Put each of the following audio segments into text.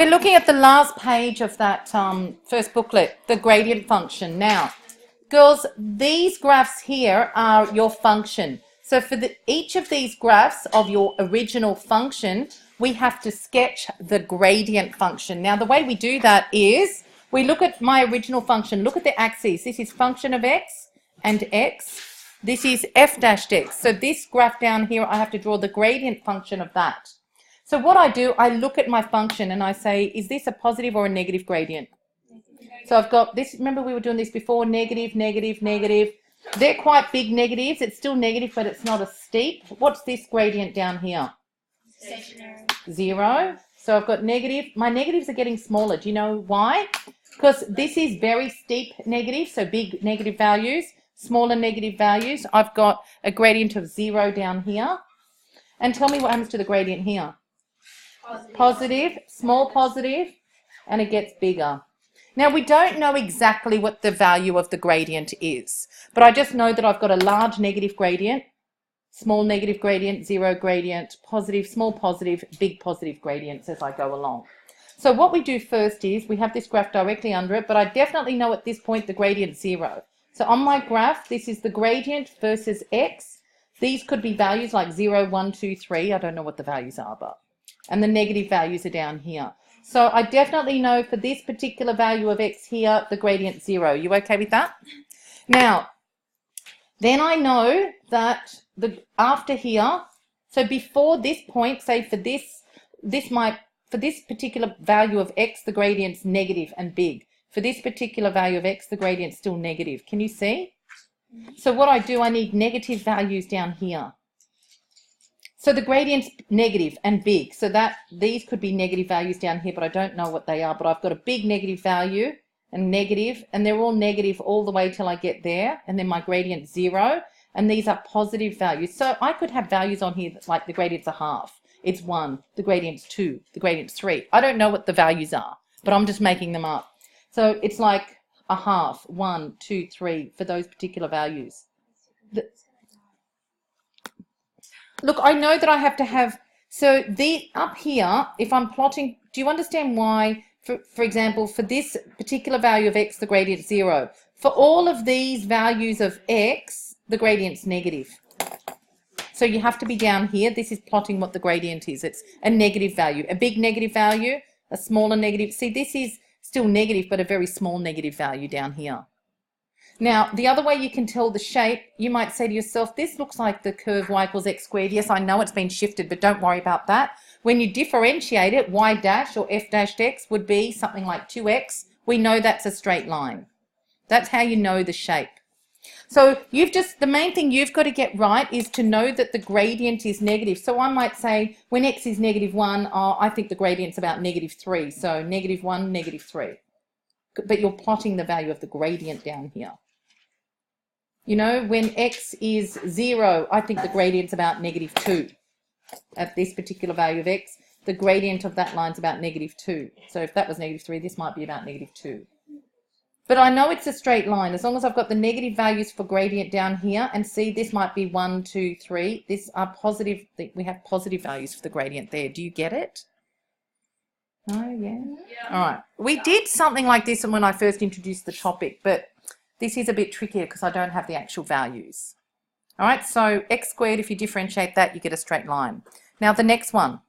We're looking at the last page of that first booklet, the gradient function. Now, girls, these graphs here are your function. So for each of these graphs of your original function, we have to sketch the gradient function. Now, the way we do that is we look at my original function, look at the axes. This is function of x and x. This is f dashed x. So this graph down here, I have to draw the gradient function of that. So what I do, I look at my function and I say, is this a positive or a negative gradient? So I've got this, remember we were doing this before, negative, negative, negative. They're quite big negatives. It's still negative, but it's not as steep. What's this gradient down here? Stationary. 0. So I've got negative. My negatives are getting smaller. Do you know why? Because this is very steep negative, so big negative values, smaller negative values. I've got a gradient of 0 down here. And tell me what happens to the gradient here. Positive, small positive, and it gets bigger. Now, we don't know exactly what the value of the gradient is, but I just know that I've got a large negative gradient, small negative gradient, 0 gradient, positive, small positive, big positive gradients as I go along. So what we do first is we have this graph directly under it, but I definitely know at this point the gradient 0. So on my graph, this is the gradient versus x. These could be values like 0, 1, 2, 3. I don't know what the values are, but and the negative values are down here. So I definitely know for this particular value of x here, the gradient 0. You okay with that? Now, then I know that after here, so before this point, say for this particular value of x, the gradient's negative and big. For this particular value of x, the gradient's still negative. Can you see? So what I do, I need negative values down here. So the gradient's negative and big, so that these could be negative values down here, but I don't know what they are, but I've got a big negative value and negative, and they're all negative all the way till I get there, and then my gradient's 0, and these are positive values. So I could have values on here like the gradient's a half, it's 1, the gradient's 2, the gradient's 3. I don't know what the values are, but I'm just making them up. So it's like a half, 1, 2, 3 for those particular values. Look, I know that I have to have, so up here, if I'm plotting, do you understand why, for example, for this particular value of x, the gradient's 0. For all of these values of x, the gradient's negative. So you have to be down here. This is plotting what the gradient is. It's a negative value, a big negative value, a smaller negative. See, this is still negative, but a very small negative value down here. Now, the other way you can tell the shape, you might say to yourself, this looks like the curve y equals x squared. Yes, I know it's been shifted, but don't worry about that. When you differentiate it, y dash or f dashed x would be something like 2x. We know that's a straight line. That's how you know the shape. So the main thing you've got to get right is to know that the gradient is negative. So I might say when x is -1, I think the gradient's about -3. So -1, -3. But you're plotting the value of the gradient down here. You know, when x is 0, I think the gradient's about -2. At this particular value of x, the gradient of that line's about -2. So if that was -3, this might be about -2. But I know it's a straight line as long as I've got the negative values for gradient down here, and see this might be 1, 2, 3. These are positive, we have positive values for the gradient there. Do you get it? Oh, yeah? All right. We did something like this when I first introduced the topic, but this is a bit trickier because I don't have the actual values. All right, so x squared, if you differentiate that, you get a straight line. Now, the next one.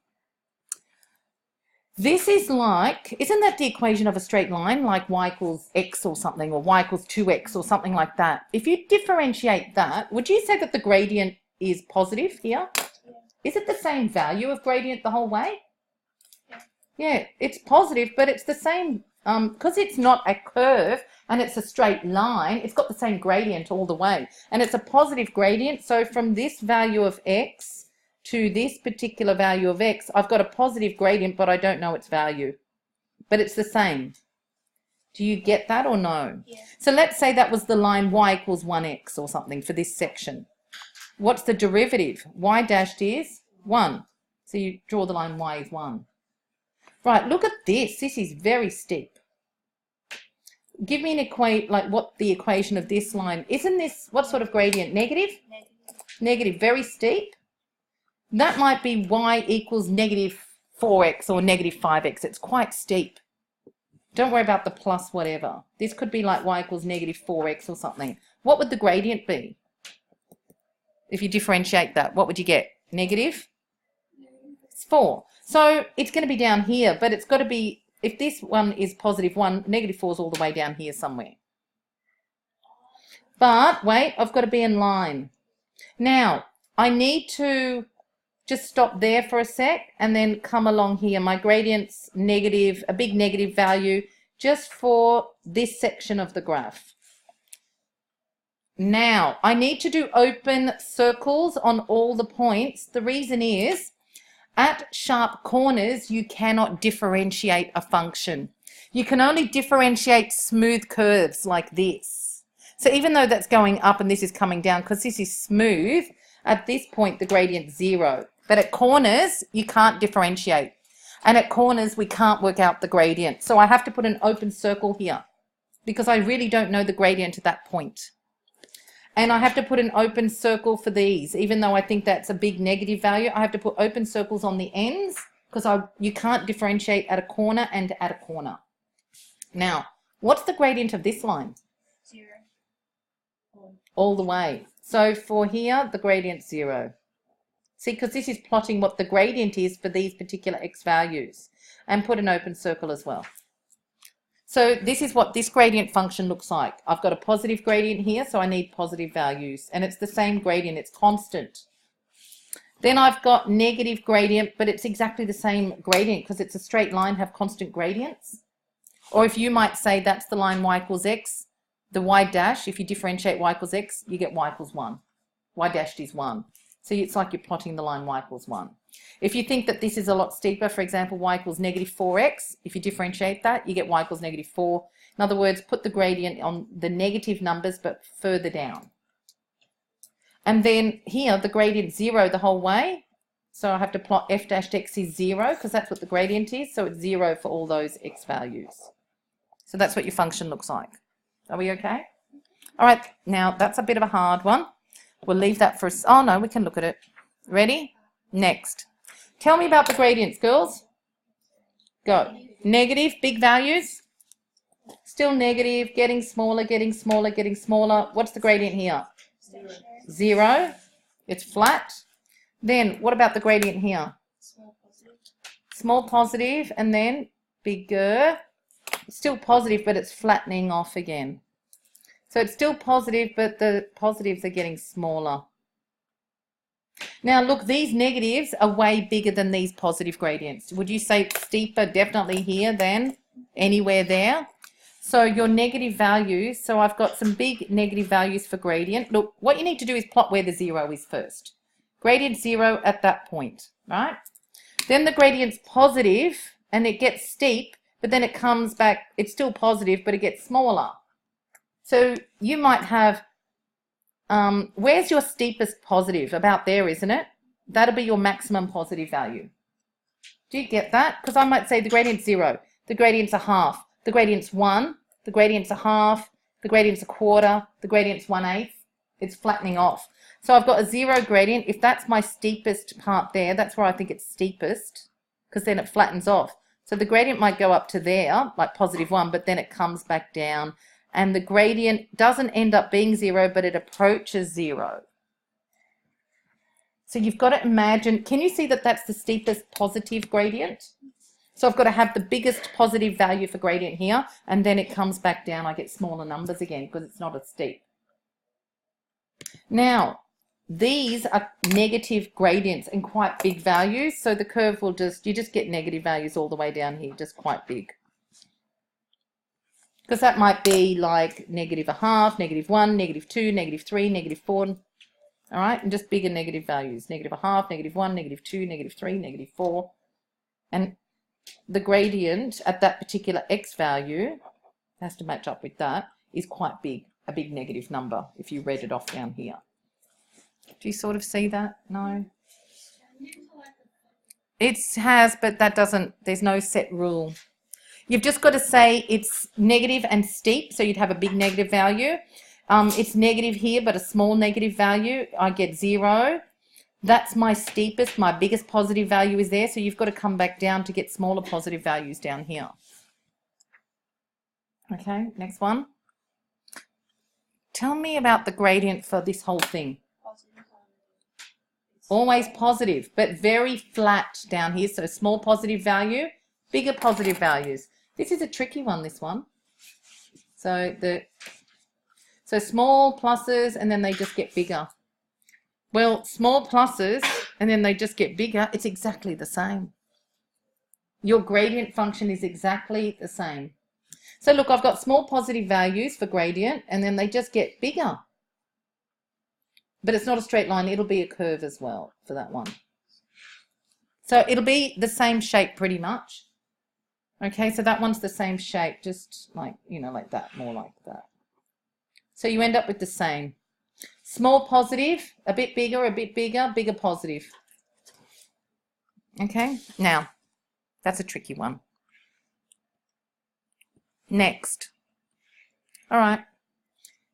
This is like, isn't that the equation of a straight line, like y equals x or something, or y equals 2x or something like that? If you differentiate that, would you say that the gradient is positive here? Is it the same value of gradient the whole way? Yeah, it's positive, but it's the same, because it's not a curve and it's a straight line, it's got the same gradient all the way. And it's a positive gradient, so from this value of x to this particular value of x, I've got a positive gradient, but I don't know its value. But it's the same. Do you get that or no? Yeah. So let's say that was the line y equals 1x or something for this section. What's the derivative? Y dashed is 1. So you draw the line y is 1. Right, look at this. This is very steep. Give me what the equation of this line. Isn't this, what sort of gradient? Negative? Negative, very steep. That might be y equals 4x or negative 5x. It's quite steep. Don't worry about the plus whatever. This could be like y equals negative 4x or something. What would the gradient be? If you differentiate that, what would you get? Negative? It's 4. So it's going to be down here, but it's got to be, if this one is positive 1, negative 4 is all the way down here somewhere. But wait, I've got to be in line. Now, I need to just stop there for a sec and then come along here. My gradient's negative, a big negative value, just for this section of the graph. Now, I need to do open circles on all the points. The reason is, at sharp corners, you cannot differentiate a function. You can only differentiate smooth curves like this. So even though that's going up and this is coming down, because this is smooth, at this point the gradient's 0. But at corners, you can't differentiate. And at corners, we can't work out the gradient. So I have to put an open circle here because I really don't know the gradient at that point. And I have to put an open circle for these. Even though I think that's a big negative value, I have to put open circles on the ends because you can't differentiate at a corner and at a corner. Now, what's the gradient of this line? 0. All the way. So for here, the gradient's 0. See, because this is plotting what the gradient is for these particular x values. And put an open circle as well. So this is what this gradient function looks like. I've got a positive gradient here, so I need positive values. And it's the same gradient, it's constant. Then I've got negative gradient, but it's exactly the same gradient because it's a straight line, have constant gradients. Or if you might say that's the line y equals x, the y dash, if you differentiate y equals x, you get y equals 1. Y dashed is 1. So it's like you're plotting the line y equals 1. If you think that this is a lot steeper, for example, y equals negative 4x, if you differentiate that, you get y equals negative 4. In other words, put the gradient on the negative numbers, but further down. And then here, the gradient 0 the whole way. So I have to plot f dashed x is 0, because that's what the gradient is. So it's 0 for all those x values. So that's what your function looks like. Are we okay? All right, now that's a bit of a hard one. We'll leave that for us. Oh no, we can look at it. Ready? Next. Tell me about the gradients, girls. Go. Negative, big values. Still negative, getting smaller, getting smaller, getting smaller. What's the gradient here? 0. It's flat. Then what about the gradient here? Small positive. Small positive and then bigger. Still positive, but it's flattening off again. So it's still positive, but the positives are getting smaller. Now look, these negatives are way bigger than these positive gradients. Would you say it's steeper definitely here than anywhere there? So your negative values, so I've got some big negative values for gradient. Look, what you need to do is plot where the 0 is first. Gradient 0 at that point, right? Then the gradient's positive and it gets steep, but then it comes back, it's still positive, but it gets smaller. So you might have, where's your steepest positive? About there, isn't it? That'll be your maximum positive value. Do you get that? Because I might say the gradient's 0, the gradient's a half, the gradient's 1, the gradient's a half, the gradient's a quarter, the gradient's 1/8. It's flattening off. So I've got a 0 gradient. If that's my steepest part there, that's where I think it's steepest, because then it flattens off. So the gradient might go up to there, like positive 1, but then it comes back down. And the gradient doesn't end up being 0, but it approaches 0. So you've got to imagine, can you see that that's the steepest positive gradient? So I've got to have the biggest positive value for gradient here, and then it comes back down. I get smaller numbers again because it's not as steep. Now, these are negative gradients and quite big values. So the curve will you just get negative values all the way down here, just quite big. Because that might be like negative a half, negative 1, negative 2, negative 3, negative 4. All right, and just bigger negative values. Negative a half, negative 1, negative 2, negative 3, negative 4. And the gradient at that particular x value, has to match up with that, is quite big, a big negative number if you read it off down here. Do you sort of see that? No? It has, but that doesn't, there's no set rule. You've just got to say it's negative and steep, so you'd have a big negative value. It's negative here, but a small negative value. I get 0. That's my steepest, my biggest positive value is there. So you've got to come back down to get smaller positive values down here. Okay, next one. Tell me about the gradient for this whole thing. Always positive, but very flat down here. So small positive value, bigger positive values. This is a tricky one, this one. So small pluses and then they just get bigger. Well, small pluses and then they just get bigger. It's exactly the same. Your gradient function is exactly the same. So look, I've got small positive values for gradient and then they just get bigger. But it's not a straight line. It'll be a curve as well for that one. So it'll be the same shape pretty much. Okay, so that one's the same shape, just like, you know, like that, more like that. So you end up with the same. Small positive, a bit bigger, bigger positive. Okay, now, that's a tricky one. Next. All right,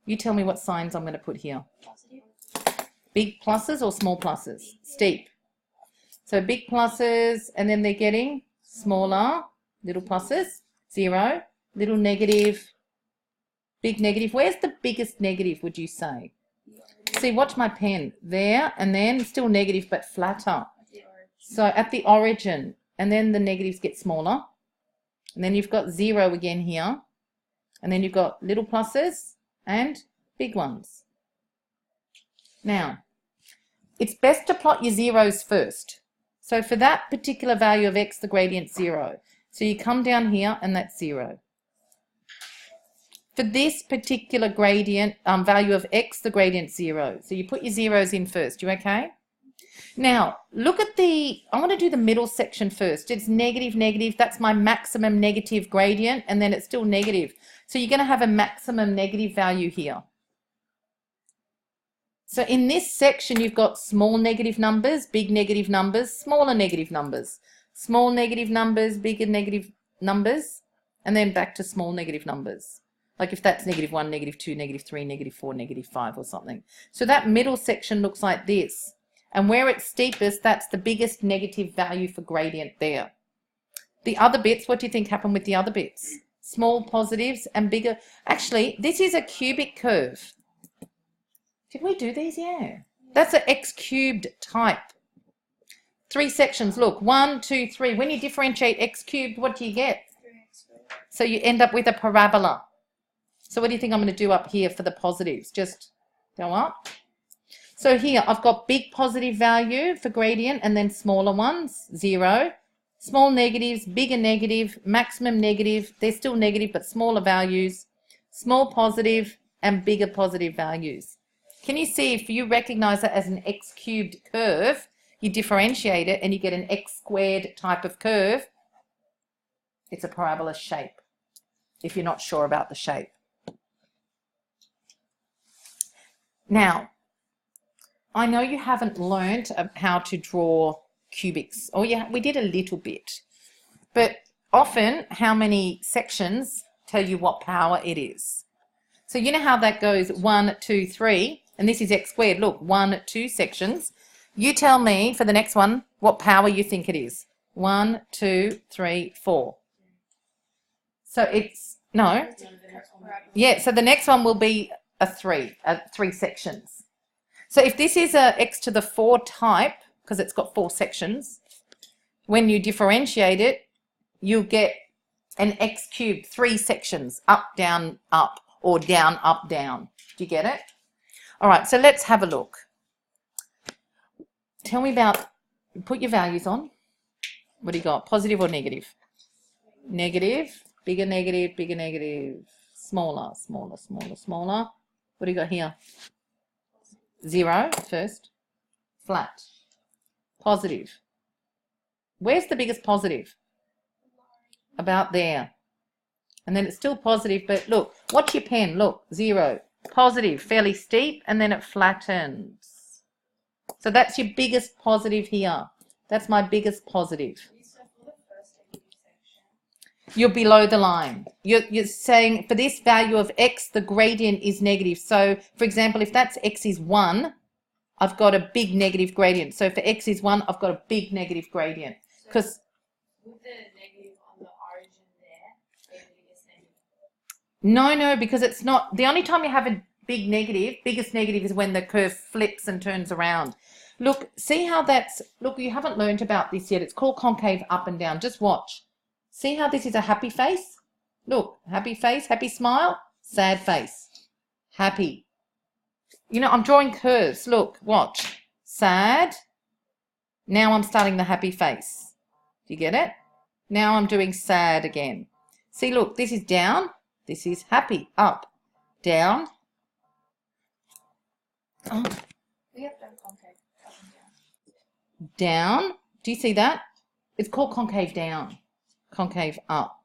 you tell me what signs I'm going to put here. Positive. Big pluses or small pluses? Steep. So big pluses, and then they're getting smaller, little pluses, 0, little negative, big negative. Where's the biggest negative, would you say? See, watch my pen. There, and then still negative, but flatter. So at the origin, and then the negatives get smaller. And then you've got 0 again here. And then you've got little pluses and big ones. Now, it's best to plot your zeros first. So for that particular value of x, the gradient's 0. So you come down here and that's 0. For this particular gradient, value of x, the gradient's 0. So you put your zeros in first. You okay? Now, look at I want to do the middle section first. It's negative, negative. That's my maximum negative gradient, and then it's still negative. So you're going to have a maximum negative value here. So in this section, you've got small negative numbers, big negative numbers, smaller negative numbers, small negative numbers, bigger negative numbers, and then back to small negative numbers. Like if that's -1, -2, -3, -4, -5 or something. So that middle section looks like this. And where it's steepest, that's the biggest negative value for gradient there. The other bits, what do you think happened with the other bits? Small positives and bigger. Actually, this is a cubic curve. Did we do these? Yeah. That's an x cubed type. 3 sections. Look, 1, 2, 3. When you differentiate x cubed, what do you get? 3x squared. So you end up with a parabola. So what do you think I'm going to do up here for the positives? Just go up. So here I've got big positive value for gradient and then smaller ones, 0. Small negatives, bigger negative, maximum negative. They're still negative but smaller values. Small positive and bigger positive values. Can you see if you recognize that as an x cubed curve, you differentiate it and you get an x squared type of curve. It's a parabola shape if you're not sure about the shape. Now, I know you haven't learned how to draw cubics. Oh yeah, we did a little bit. But often, how many sections tell you what power it is. So you know how that goes 1, 2, 3, and this is x squared. Look, 1, 2 sections. You tell me for the next one what power you think it is. 1, 2, 3, 4. So it's, no. Yeah, so the next one will be a 3 sections. So if this is a x to the 4 type, because it's got 4 sections, when you differentiate it, you'll get an x cubed, 3 sections, up, down, up, or down, up, down. Do you get it? All right, so let's have a look. Tell me about, put your values on. What do you got, positive or negative? Negative, bigger negative, smaller, smaller, smaller, smaller. What do you got here? 0 first, flat, positive. Where's the biggest positive? About there. And then it's still positive, but look, watch your pen, look, 0, positive, fairly steep, and then it flattens. So that's your biggest positive here. That's my biggest positive. You're below the line. You're saying for this value of x, the gradient is negative. So, for example, if that's x is 1, I've got a big negative gradient. So for x is 1, I've got a big negative gradient. Because with the negative on the origin there, the biggest negative. no, because it's not. The only time you have a big negative, biggest negative, is when the curve flips and turns around. Look, see how that's, look, you haven't learned about this yet. It's called concave up and down. Just watch. See how this is a happy face? Look, happy face, happy smile, sad face, happy. You know, I'm drawing curves. Look, watch. Sad. Now I'm starting the happy face. Do you get it? Now I'm doing sad again. See, look, this is down. This is happy. Up. Down. Oh. We have done concave up and down. Down. Do you see that? It's called concave down. Concave up.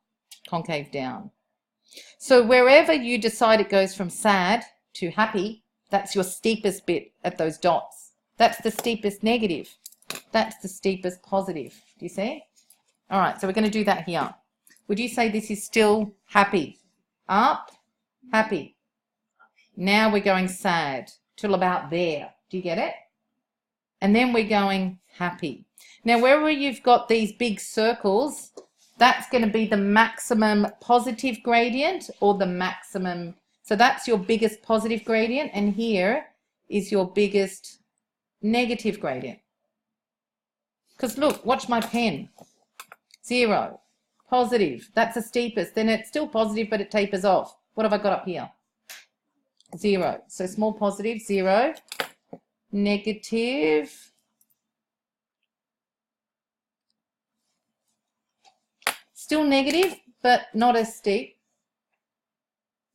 Concave down. So wherever you decide it goes from sad to happy, that's your steepest bit at those dots. That's the steepest negative. That's the steepest positive. Do you see? All right, so we're going to do that here. Would you say this is still happy? Up, happy. Now we're going sad till about there. Do you get it? And then we're going happy. Now, wherever you've got these big circles, that's going to be the maximum positive gradient or the maximum. So that's your biggest positive gradient, and here is your biggest negative gradient. Because look, watch my pen. 0, positive, that's the steepest. Then it's still positive, but it tapers off. What have I got up here? 0. So small positive, 0. Negative. Still negative, but not as steep.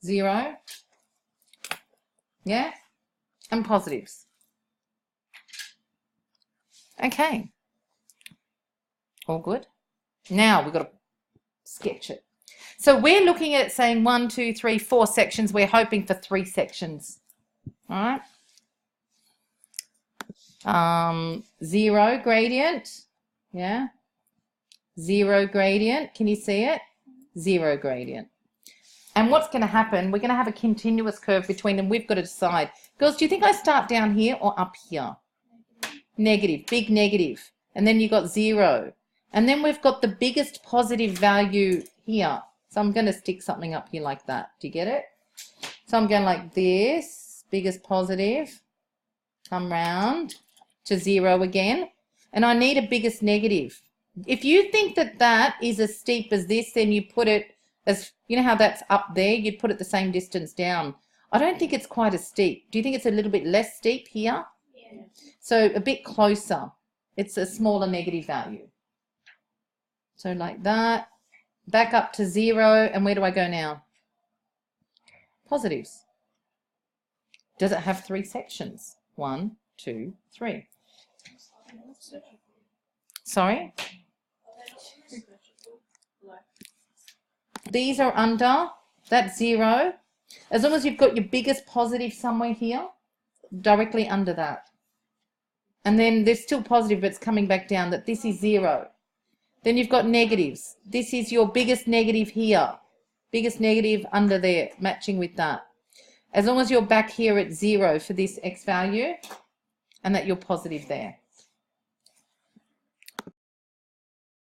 0. Yeah? And positives. Okay. All good. Now we've got to sketch it. So we're looking at saying 1, 2, 3, 4 sections. We're hoping for 3 sections. All right. 0 gradient. Yeah. 0 gradient. Can you see it? 0 gradient. And what's going to happen, we're going to have a continuous curve between them. We've got to decide. Girls, do you think I start down here or up here? Negative, big negative. And then you've got 0. And then we've got the biggest positive value here. So I'm going to stick something up here like that. Do you get it? So I'm going like this, biggest positive, come round to 0 again. And I need a biggest negative. If you think that that is as steep as this, then you put it as, you know how that's up there? You'd put it the same distance down. I don't think it's quite as steep. Do you think it's a little bit less steep here? Yeah. So a bit closer. It's a smaller negative value. So like that, back up to 0, and where do I go now? Positives. Does it have 3 sections? 1, 2, 3. Sorry? These are under, that's 0. As long as you've got your biggest positive somewhere here, directly under that. And then there's still positive, but it's coming back down, that this is 0. Then you've got negatives. This is your biggest negative here. Biggest negative under there, matching with that. As long as you're back here at 0 for this x value, and that you're positive there.